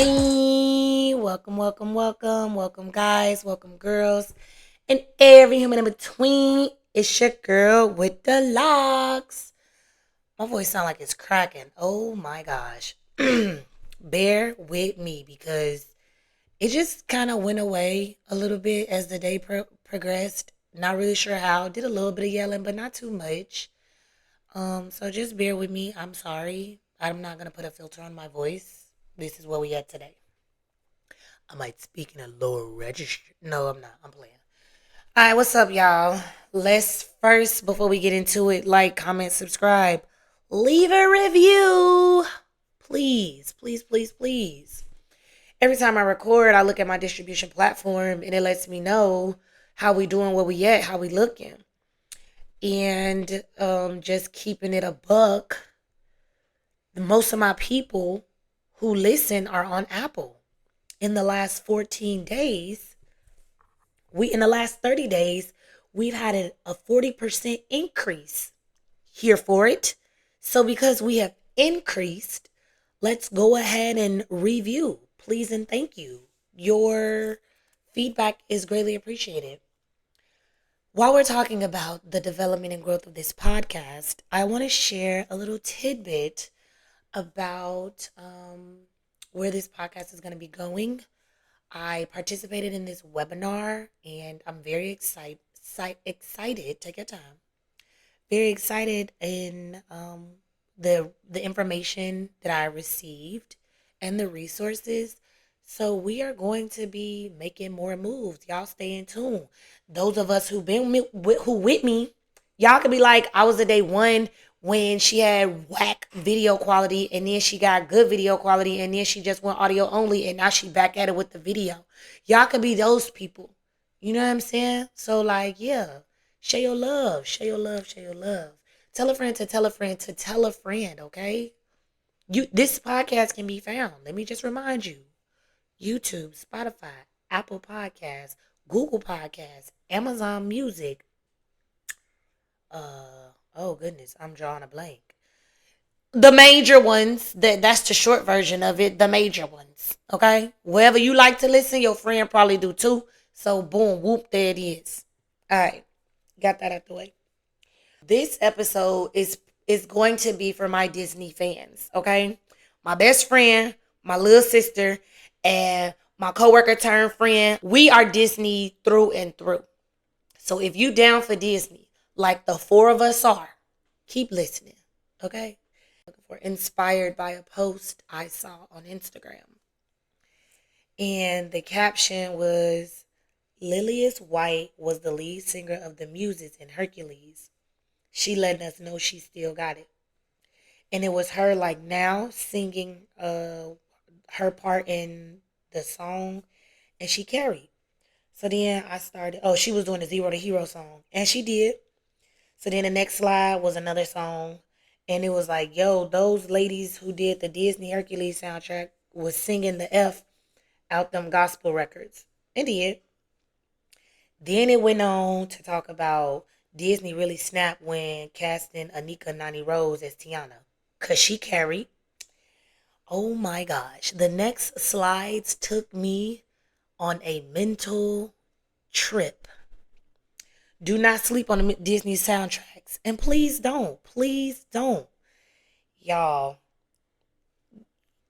Hi, welcome, guys, welcome, girls, and every human in between. It's your girl with the locks. My voice sound like it's cracking. Oh my gosh. Bear with me because it just kind of went away a little bit as the day progressed. Not really sure how. Did a little bit of yelling, but not too much. So just bear with me. I'm sorry. I'm not gonna put a filter on my voice. This is where we at today. I might speak in a lower register. No, I'm not. I'm playing. All right, what's up, y'all? Let's first, before we get into it, like, comment, subscribe, leave a review. Please, please, please, please. Every time I record, I look at my distribution platform and it lets me know how we doing, where we at, how we looking. And just keeping it a buck, most of my people who listen are on Apple. In the last 14 days, in the last 30 days, we've had a 40% increase here for it. So because we have increased, let's go ahead and review. Please and thank you. Your feedback is greatly appreciated. While we're talking about the development and growth of this podcast, I want to share a little tidbit about where this podcast is going to be going. I participated in this webinar and I'm very excited. Take your time. Very excited in the information that I received and the resources. So we are going to be making more moves. Y'all stay in tune. Those of us who with me, y'all could be like, I was the day one when she had whack video quality and then she got good video quality and then she just went audio only and now she back at it with the video. Y'all could be those people. You know what I'm saying? So like, yeah, share your love, share your love, share your love. Tell a friend to tell a friend to tell a friend, okay? This podcast can be found. Let me just remind you. YouTube, Spotify, Apple Podcasts, Google Podcasts, Amazon Music. Oh goodness, I'm drawing a blank. The major ones, that's the short version of it, the major ones, okay? Wherever you like to listen, your friend probably do too. So boom, whoop, there it is. All right, got that out the way. This episode is going to be for my Disney fans, okay? My best friend, my little sister, and my coworker turned friend. We are Disney through and through. So if you down for Disney, like the four of us are, keep listening, okay? Inspired by a post I saw on Instagram. And the caption was, Lilius White was the lead singer of the Muses in Hercules. She letting us know she still got it. And it was her like now singing her part in the song and she carried. So then I started, she was doing the Zero to Hero song and she did. So then the next slide was another song and it was like, yo, those ladies who did the Disney Hercules soundtrack was singing the F out them gospel records. It did. Then it went on to talk about Disney really snapped when casting Anika Nani Rose as Tiana. Because she carried. Oh my gosh. The next slides took me on a mental trip. Do not sleep on the Disney soundtracks. And please don't. Please don't. Y'all.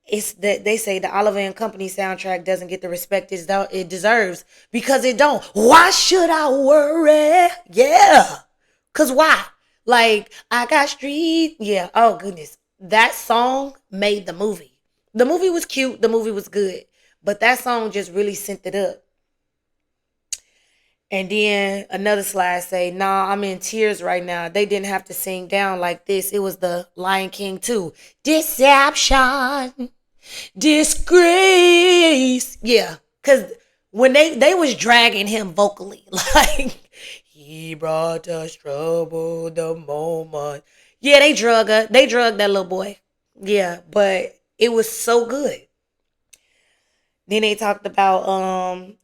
It's that they say the Oliver and Company soundtrack doesn't get the respect it deserves because it don't. Why should I worry? Yeah. Cause why? Like I got street. Yeah. Oh goodness. That song made the movie. The movie was cute. The movie was good. But that song just really sent it up. And then another slide say, nah, I'm in tears right now. They didn't have to sing down like this. It was the Lion King too. Deception. Disgrace. Yeah. Cause when they was dragging him vocally, like he brought us trouble the moment. Yeah, they drug her. They drugged that little boy. Yeah, but it was so good. Then they talked about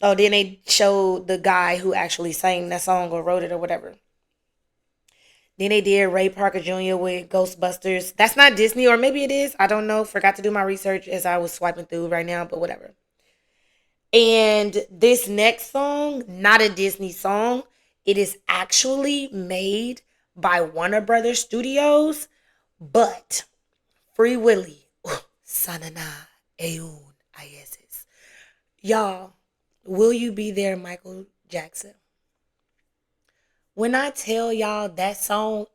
then they showed the guy who actually sang that song or wrote it or whatever. Then they did Ray Parker Jr. with Ghostbusters. That's not Disney, or maybe it is. I don't know. Forgot to do my research as I was swiping through right now, but whatever. And this next song, not a Disney song, it is actually made by Warner Brothers Studios, but Free Willy, Sanana, Aun, Iesis. Y'all, will you be there, Michael Jackson? When I tell y'all that song,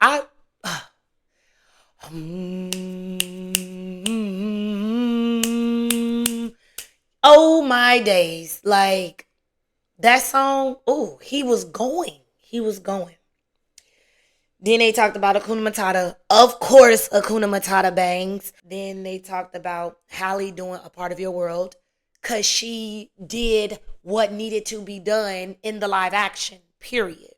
oh my days. Like that song, oh, he was going. He was going. Then they talked about Akuna Matata. Of course, Akuna Matata bangs. Then they talked about Halle doing A Part of Your World because she did what needed to be done in the live action, period.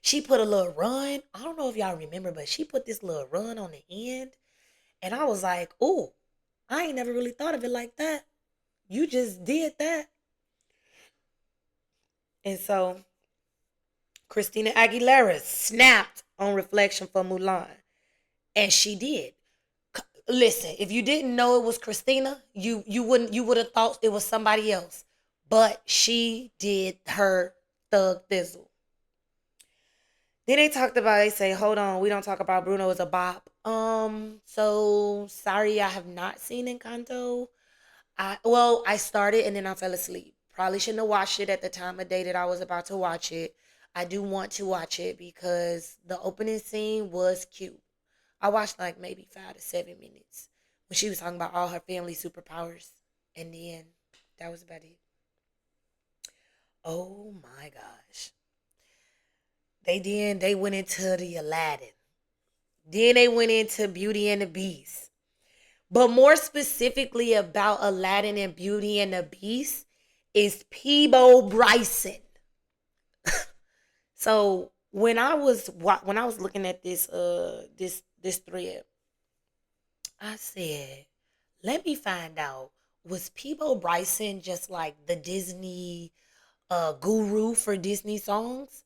She put a little run. I don't know if y'all remember, but she put this little run on the end. And I was like, oh, I ain't never really thought of it like that. You just did that. And so Christina Aguilera snapped on Reflection for Mulan. And she did. Listen, if you didn't know it was Christina, you would have thought it was somebody else. But she did her thug thizzle. Then they say, hold on, we don't talk about Bruno as a bop. So sorry, I have not seen Encanto. I started and then I fell asleep. Probably shouldn't have watched it at the time of day that I was about to watch it. I do want to watch it because the opening scene was cute. I watched like maybe 5 to 7 minutes when she was talking about all her family superpowers, and then that was about it. Oh my gosh. They went into the Aladdin. Then they went into Beauty and the Beast. But more specifically about Aladdin and Beauty and the Beast is Peebo Bryson. So when I was looking at this thread, I said, let me find out, was Peebo Bryson just like the Disney guru for Disney songs?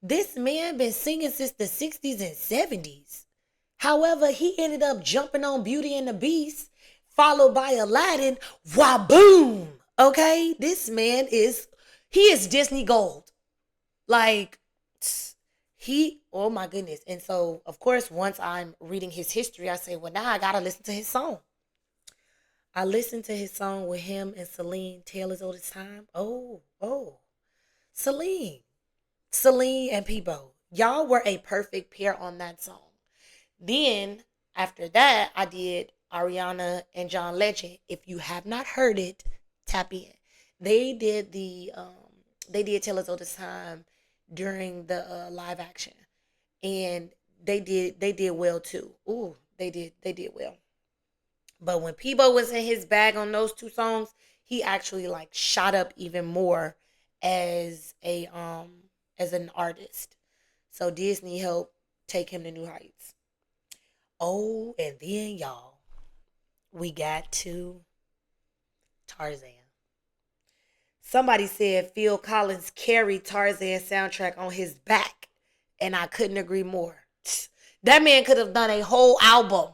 This man been singing since the 60s and 70s. However, he ended up jumping on Beauty and the Beast, followed by Aladdin. Waboom! Okay, this man he is Disney gold. Like oh my goodness. And so, of course, once I'm reading his history, I say, well, now I gotta listen to his song. I listened to his song with him and Celine, Tale as Old as Time. Oh. Celine. Celine and Peebo. Y'all were a perfect pair on that song. Then, after that, I did Ariana and John Legend. If you have not heard it, tap in. They did Tale as Old as Time during the live action, and they did well too. Ooh, they did well. But when Peebo was in his bag on those two songs, he actually like shot up even more as as an artist. So Disney helped take him to new heights. Oh, and then y'all, we got to Tarzan. Somebody said Phil Collins carried Tarzan soundtrack on his back, and I couldn't agree more. That man could have done a whole album.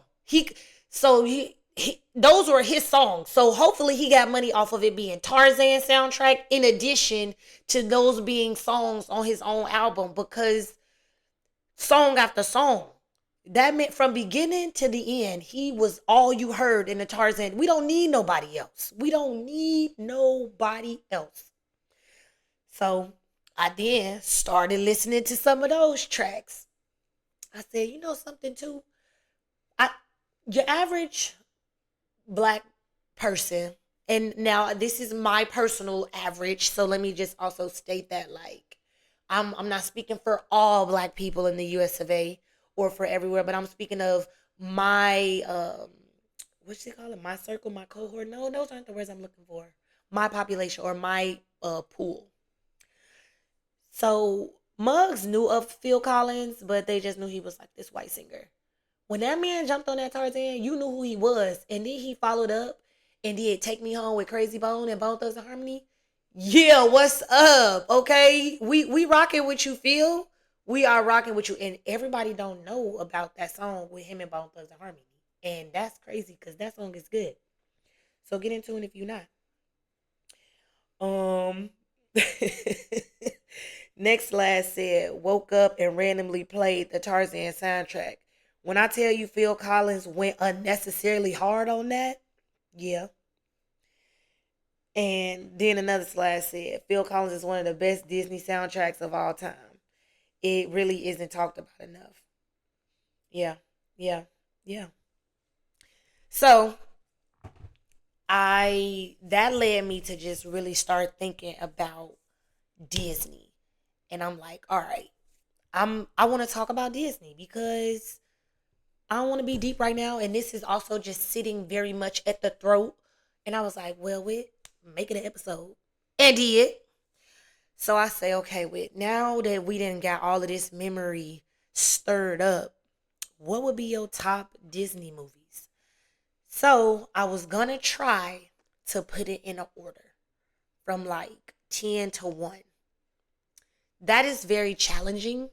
Those were his songs. So hopefully he got money off of it being Tarzan soundtrack in addition to those being songs on his own album, because song after song, that meant from beginning to the end, he was all you heard in the Tarzan. We don't need nobody else. We don't need nobody else. So I then started listening to some of those tracks. I said, you know something too? Your average Black person, and now this is my personal average, so let me just also state that, like, I'm not speaking for all Black people in the US of A or for everywhere, but I'm speaking of my what you call it, my circle, my cohort. No, those aren't the words I'm looking for. My population, or my pool. So Muggs knew of Phil Collins, but they just knew he was like this white singer. When that man jumped on that Tarzan, you knew who he was. And then he followed up and did Take Me Home with Crazy Bone and Bone Thugs and Harmony. Yeah, what's up? Okay. We rocking with you, Phil. We are rocking with you, and everybody don't know about that song with him and Bone Thugs and Harmony, and that's crazy because that song is good. So get into it if you're not. Um. Next last said woke up and randomly played the Tarzan soundtrack. When I tell you Phil Collins went unnecessarily hard on that, yeah. And then another slash said Phil Collins is one of the best Disney soundtracks of all time. It really isn't talked about enough. Yeah, yeah, yeah. So I that led me to just really start thinking about Disney. And I'm like, all right, I want to talk about Disney because I don't want to be deep right now. And this is also just sitting very much at the throat. And I was like, well, we make it an episode. And did. So I say, okay, with now that we didn't got all of this memory stirred up, what would be your top Disney movies? So I was gonna try to put it in an order from like 10 to 1. That is very challenging.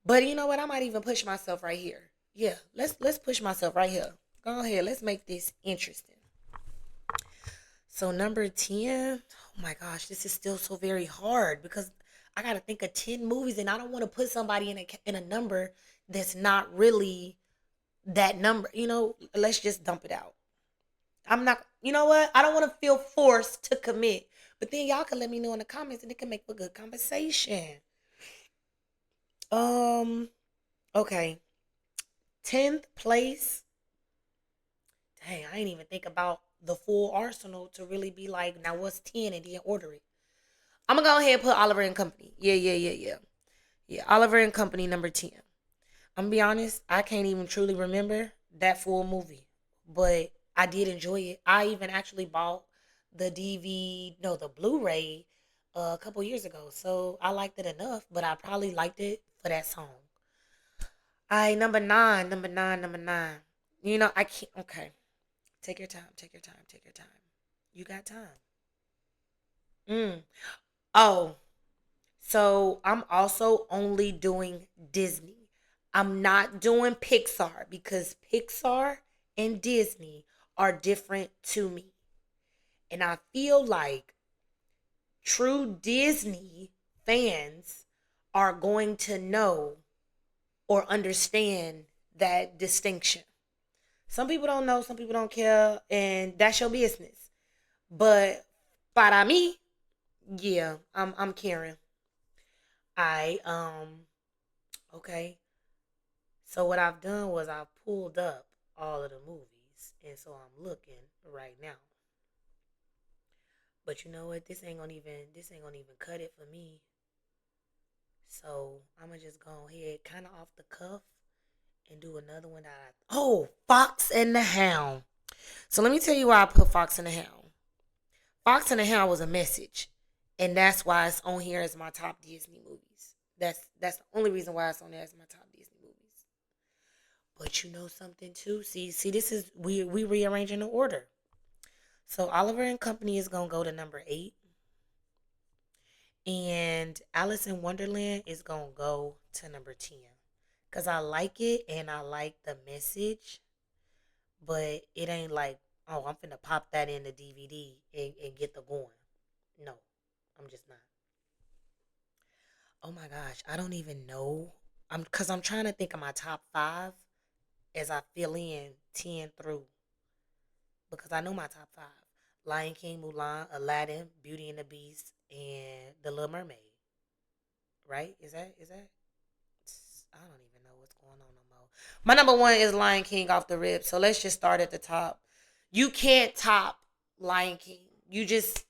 But you know what? I might even push myself right here. Yeah, let's push myself right here. Go ahead, let's make this interesting. So number 10, oh my gosh, this is still so very hard because I got to think of 10 movies and I don't want to put somebody in a number that's not really that number. Let's just dump it out. I'm not, you know what? I don't want to feel forced to commit. But then y'all can let me know in the comments and it can make for good conversation. Um, okay. 10th place. Dang, I ain't even think about the full arsenal to really be like, now what's 10 and then order it. I'm gonna go ahead and put Oliver and Company. Yeah, yeah, yeah, yeah. Yeah, Oliver and Company number 10. I'm gonna be honest, I can't even truly remember that full movie. But I did enjoy it. I even actually bought the DVD, no, the Blu-ray a couple years ago. So I liked it enough, but I probably liked it for that song. I number nine, number nine, number nine. I can't okay. Take your time, take your time, take your time. You got time. Mm. Oh, so I'm also only doing Disney. I'm not doing Pixar because Pixar and Disney are different to me. And I feel like true Disney fans are going to know or understand that distinction. Some people don't know, some people don't care, and that's your business. But para mí, yeah, I'm caring. I okay. So what I've done was I've pulled up all of the movies, and so I'm looking right now. But you know what? This ain't gonna even cut it for me. So I'm gonna just go ahead, kind of off the cuff, and do another one that Fox and the Hound. So let me tell you why I put Fox and the Hound. Fox and the Hound was a message, and that's why it's on here as my top Disney movies. That's the only reason why it's on there as my top Disney movies. But you know something too. See, this is we rearranging the order. So Oliver and Company is gonna go to number 8, and Alice in Wonderland is gonna go to number 10. Cause I like it and I like the message, but it ain't like, oh, I'm finna pop that in the DVD and get the going. No, I'm just not. Oh my gosh, I don't even know. I'm trying to think of my top 5 as I fill in 10 through because I know my top 5. Lion King, Mulan, Aladdin, Beauty and the Beast, and The Little Mermaid. Right? Is that? I don't even know what's going on no more. My number 1 is Lion King off the rip. So let's just start at the top. You can't top Lion King. You just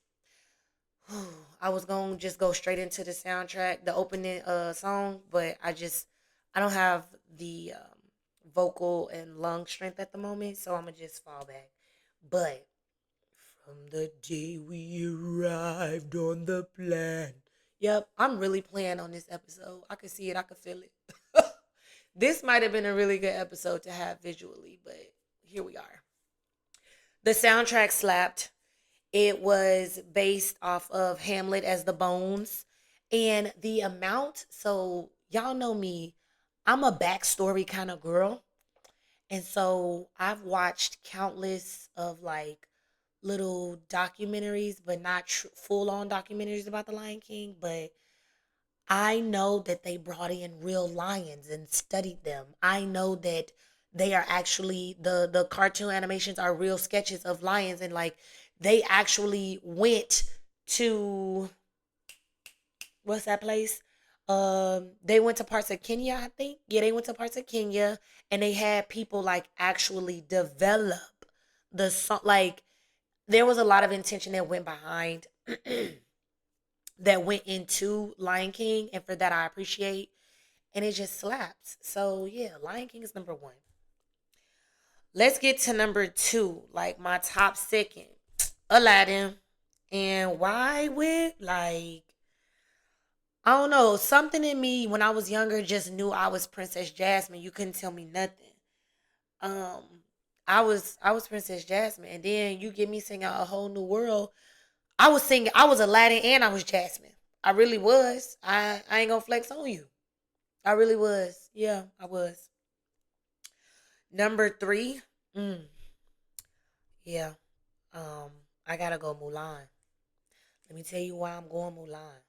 I was gonna just go straight into the soundtrack, the opening song, but I don't have the vocal and lung strength at the moment, so I'm gonna just fall back. But from the day we arrived on the plan. Yep, I'm really playing on this episode. I can see it, I can feel it. This might have been a really good episode to have visually, but here we are. The soundtrack slapped. It was based off of Hamlet as the bones. And the amount, so y'all know me. I'm a backstory kind of girl. And so I've watched countless of like little documentaries, but not full on documentaries about the Lion King. But I know that they brought in real lions and studied them. I know that they are actually the cartoon animations are real sketches of lions, and like they actually went to what's that place? They went to parts of Kenya, I think. Yeah, they went to parts of Kenya, and they had people like actually develop the song. Like there was a lot of intention that went behind that went into Lion King, and for that I appreciate. And it just slaps. So yeah, Lion King is number one. Let's get to number two, like my top second, Aladdin. And why with like I don't know, something in me when I was younger just knew I was Princess Jasmine. You couldn't tell me nothing. Um, I was Princess Jasmine, and then you get me singing a whole new world. I was singing, I was Aladdin and I was Jasmine. I really was. I ain't gonna flex on you. I really was. Yeah, I was. Number three, mm, yeah. Um, I gotta go Mulan. Let me tell you why I'm going Mulan.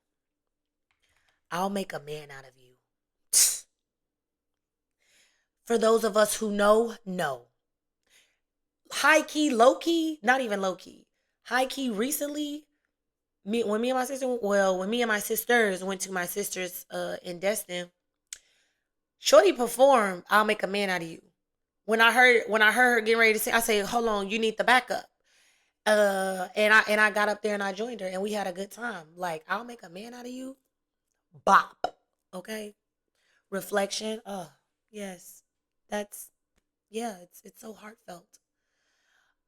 I'll make a man out of you. For those of us who know, no. High key, low key, not even low key. High key recently, when me and my sisters went to my sister's in Destin, Shorty performed I'll make a man out of you. When I heard her getting ready to sing, I said, hold on, you need the backup. And I got up there and I joined her and we had a good time. Like, I'll make a man out of you. Bop. Okay. Reflection. Oh, yes. That's yeah, it's so heartfelt.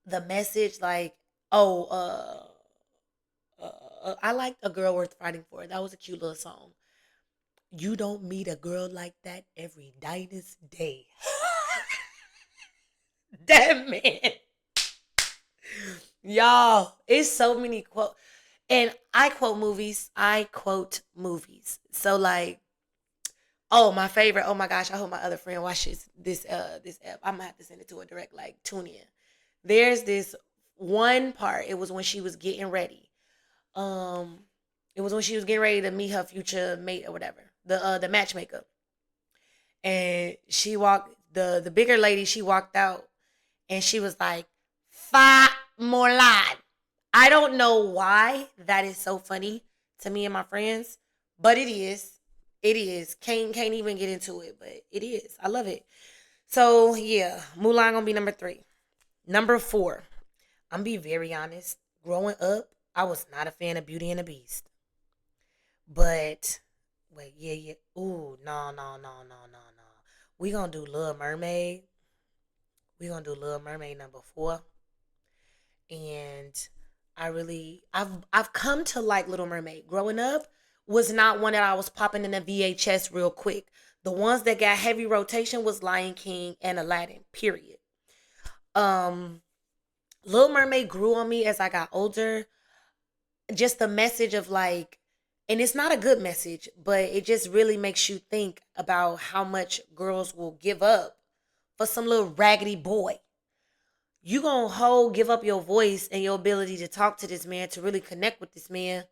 The message, like, oh, I liked A Girl Worth Fighting For. That was a cute little song. You don't meet a girl like that every dinus day. That man. Y'all, it's so many quote and I quote movies. I quote movies. So like, oh my favorite, oh my gosh, I hope my other friend watches this app. I'm gonna have to send it to her direct, like tune in. There's this one part, it was when she was getting ready. Um it was when she was getting ready to meet her future mate or whatever. The matchmaker. And she walked the bigger lady, she walked out and she was like, Fa Morlan. I don't know why that is so funny to me and my friends, but it is. It is. Can't even get into it, but it is. I love it. So yeah, Mulan gonna be number three. Number four. I'm be very honest. Growing up, I was not a fan of Beauty and the Beast. But wait, yeah, yeah. Ooh, no, no, no, no, no, no. We gonna do Little Mermaid. We gonna do Little Mermaid number four. And I've come to like Little Mermaid. Growing up was not one that I was popping in the VHS real quick. The ones that got heavy rotation was Lion King and Aladdin. Period. Um, Little Mermaid grew on me as I got older. Just the message of like, and it's not a good message, but it just really makes you think about how much girls will give up for some little raggedy boy. You gonna give up your voice and your ability to talk to this man, to really connect with this man,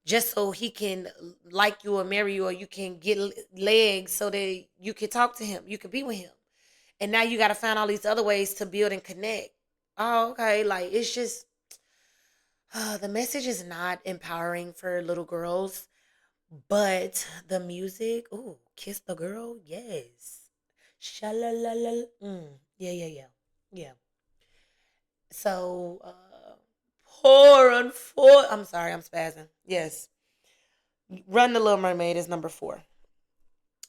just so he can like you or marry you, or you can get legs so that you can talk to him, you can be with him. And now you got to find all these other ways to build and connect. Oh, okay. Like, it's just the message is not empowering for little girls, but the music, ooh, kiss the girl, yes. Shalalala. Yeah, yeah, yeah. Yeah. So, poor on four. I'm sorry, I'm spazzing. Yes. Run the Little Mermaid is number four.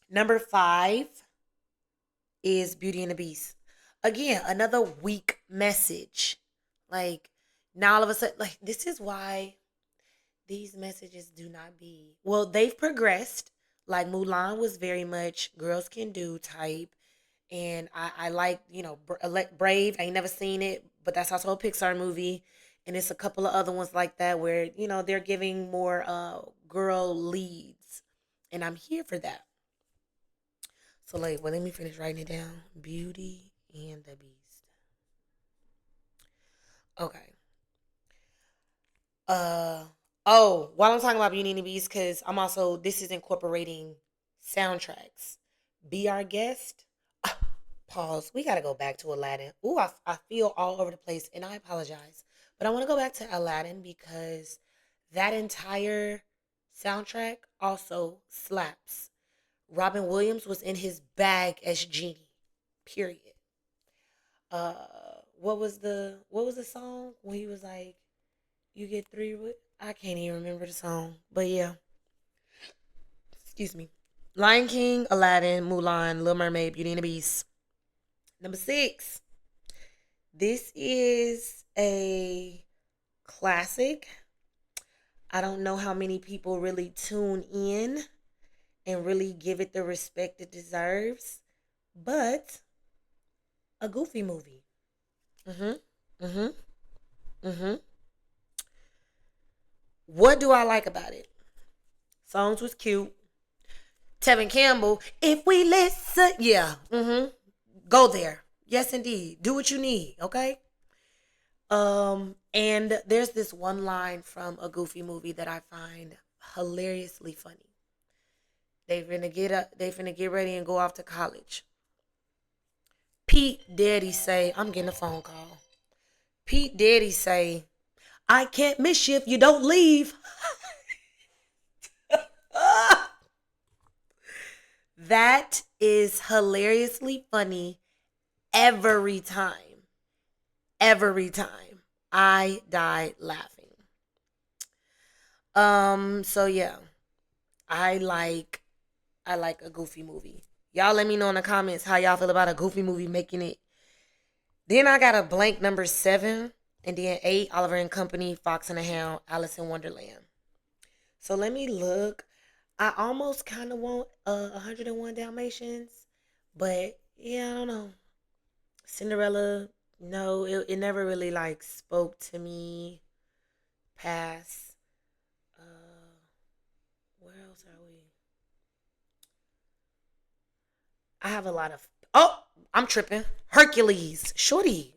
Number five is Beauty and the Beast. Again, another weak message. Like, now all of a sudden, like, this is why these messages do not be. Well, they've progressed. Like, Mulan was very much girls can do type. And I like, Brave. I ain't never seen it, but that's also a Pixar movie. And it's a couple of other ones like that where, they're giving more girl leads. And I'm here for that. So like, well, let me finish writing it down. Beauty and the Beast. Okay. Uh while I'm talking about Beauty and the Beast, because I'm also this is incorporating soundtracks. Be Our Guest. Pause. We gotta go back to Aladdin. Ooh, I feel all over the place, and I apologize, but I want to go back to Aladdin because that entire soundtrack also slaps. Robin Williams was in his bag as Genie. Period. What was the song when he was like, "You get three"? I can't even remember the song, but yeah. Excuse me. Lion King, Aladdin, Mulan, Little Mermaid, Beauty and the Beast. Number 6. This is a classic. I don't know how many people really tune in and really give it the respect it deserves, but a Goofy movie. Mhm. Mhm. Mhm. What do I like about it? Songs was cute. Tevin Campbell, if we listen, yeah. Mhm. Go there. Yes, indeed. Do what you need. Okay. And there's this one line from a Goofy movie that I find hilariously funny. They finna get up. They finna get ready and go off to college. Pete Daddy say, "I'm getting a phone call." Pete Daddy say, "I can't miss you if you don't leave." That is hilariously funny every time. Every time. I died laughing. So yeah, I like I like a Goofy movie. Y'all let me know in the comments how y'all feel about a Goofy movie making it. Then I got a blank number 7, and then 8, Oliver and Company, Fox and the Hound, Alice in Wonderland. So let me look. I almost kind of want 101 Dalmatians, but yeah, I don't know. Cinderella, no, it never really like spoke to me. Pass. Uh, where else are we? I have a lot of. Oh, I'm tripping. Hercules, shorty.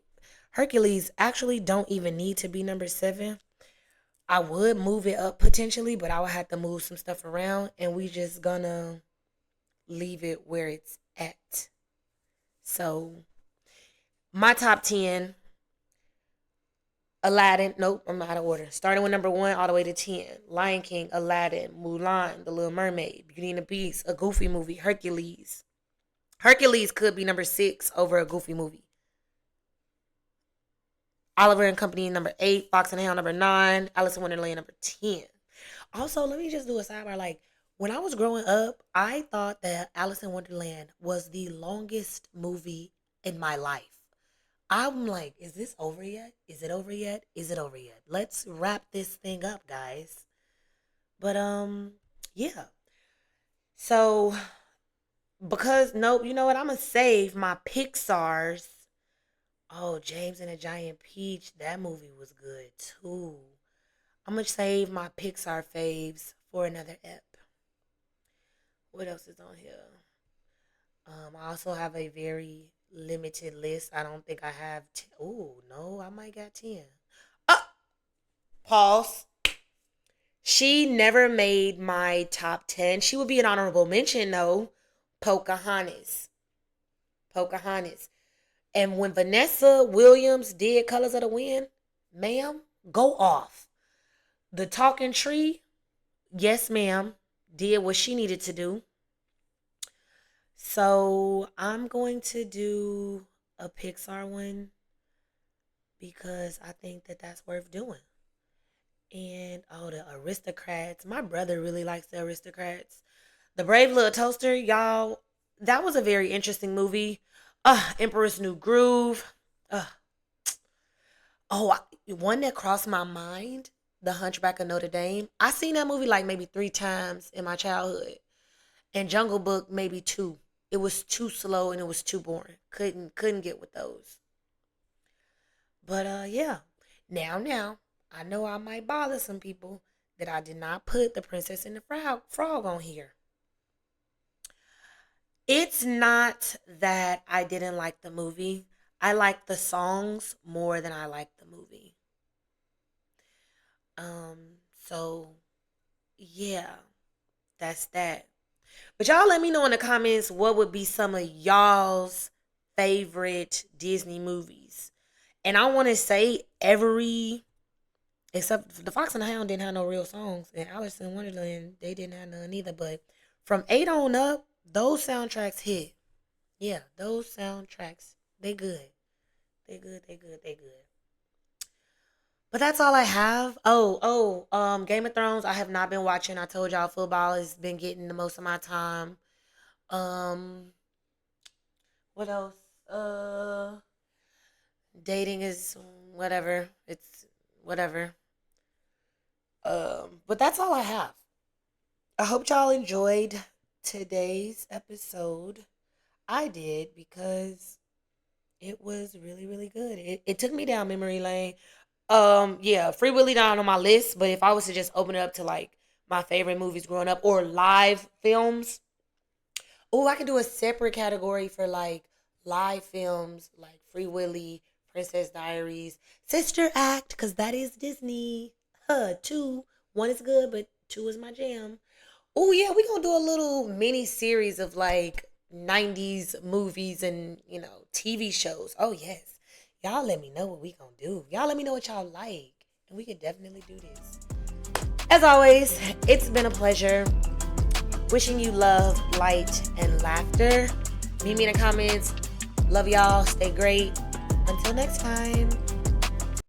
Hercules actually don't even need to be number 7. I would move it up potentially, but I would have to move some stuff around, and we just gonna leave it where it's at. So my top 10: Aladdin. Nope, I'm out of order. Starting with number 1 all the way to 10. Lion King, Aladdin, Mulan, The Little Mermaid, Beauty and the Beast, a Goofy movie, Hercules. Hercules could be number 6 over a Goofy movie. Oliver and Company number 8, Fox and the Hound number 9, Alice in Wonderland number 10. Also, let me just do a sidebar. Like, when I was growing up, I thought that Alice in Wonderland was the longest movie in my life. I'm like, is this over yet? Is it over yet? Is it over yet? Let's wrap this thing up, guys. But yeah. So because nope, you know what? I'm gonna save my Pixar's. Oh, James and the Giant Peach. That movie was good too. I'm gonna save my Pixar faves for another ep. What else is on here? I also have a very limited list. I don't think I have. Oh no, I might got 10. Oh, pause. She never made my top 10. She would be an honorable mention though. Pocahontas. Pocahontas. And when Vanessa Williams did Colors of the Wind, ma'am, go off. The Talking Tree, yes, ma'am, did what she needed to do. So I'm going to do a Pixar one because I think that that's worth doing. And oh, the Aristocrats. My brother really likes the Aristocrats. The Brave Little Toaster, y'all. That was a very interesting movie. Emperor's New Groove. Uh, one that crossed my mind, The Hunchback of Notre Dame. I seen that movie like maybe 3 times in my childhood, and Jungle Book maybe 2. It was too slow and it was too boring. Couldn't get with those. But yeah. Now, I know I might bother some people that I did not put The Princess and the Frog on here. It's not that I didn't like the movie. I like the songs more than I like the movie. So yeah, that's that. But y'all let me know in the comments what would be some of y'all's favorite Disney movies. And I want to say every except the Fox and the Hound didn't have no real songs, and Alice in Wonderland they didn't have none either. But from 8 on up, those soundtracks hit. Yeah, those soundtracks they good. They good. They good. They good. But that's all I have. Game of Thrones. I have not been watching. I told y'all football has been getting the most of my time. Um, what else? Dating is whatever. It's whatever. But that's all I have. I hope y'all enjoyed today's episode. I did because it was really, really good. It took me down memory lane. Yeah, Free Willy down on my list, but if I was to just open it up to like my favorite movies growing up or live films, oh, I could do a separate category for like live films like Free Willy, Princess Diaries, Sister Act, because that is Disney. Two. One is good, but two is my jam. Oh yeah, we gonna do a little mini series of like 90s movies and TV shows. Oh yes. Y'all let me know what we gonna do. Y'all let me know what y'all like. And we can definitely do this. As always, it's been a pleasure. Wishing you love, light, and laughter. Meet me in the comments. Love y'all. Stay great. Until next time.